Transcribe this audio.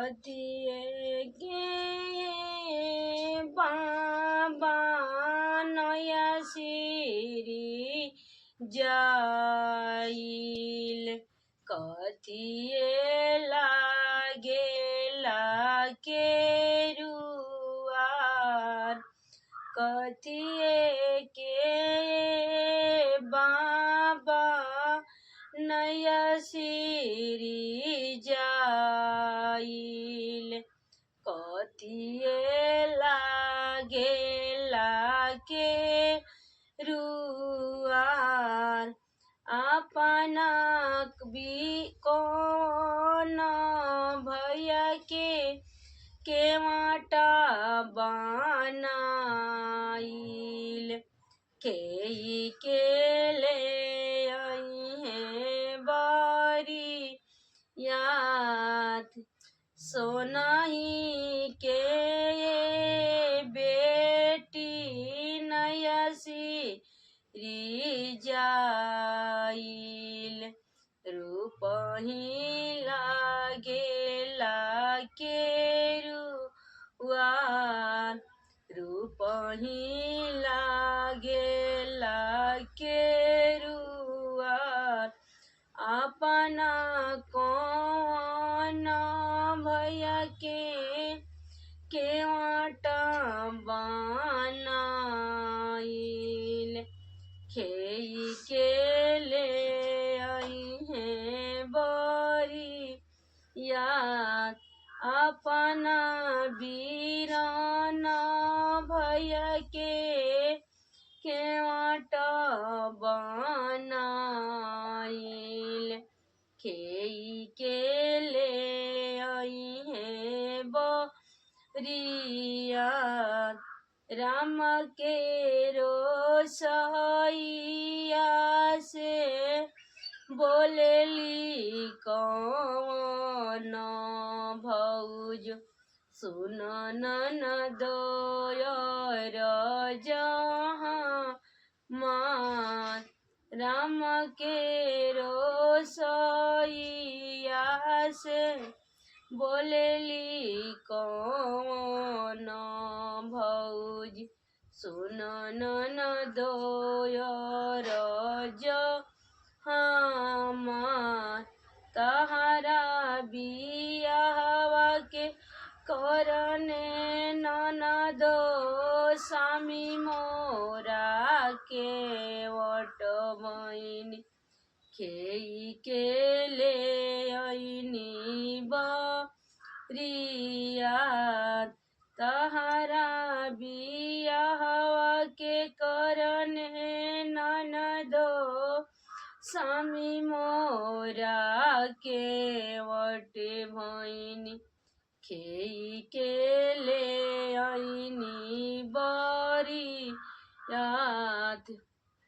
कथिए के बाबा नया सिरी जाइल कथिए लागेला के रुआर कथिए के बाबा नया सिरी जाइल कथिए लागेला के रुआर अपना भी कौन भैया के केवाटा बनाइल के ले आई बारी याद सोनाही के बेटी नया सिरी जाइल रूपही लागेला के रुआर रूपही लागेला के रुआर अपना कौन भैया के केवाटा बनाइल खेई के ले आई है बरी याद अपना वीराना भैया के केवाटा बनाइल खेई के ले आई है बरिया राम के रोसैया से बोलेली कौन भौज सुन ननदोयर जहाँ मान राम के रोसैया से बोलेली कौन भौज सुन ननदोयर जहाँ मान तहरा बियाहवा के करने ननदो स्वामी मोरा के वट बहिनी खेई के ले आईनी बरिया तहरा बियाहवा के करने ननदो स्वामी मोरा के वट बहिनी खेई के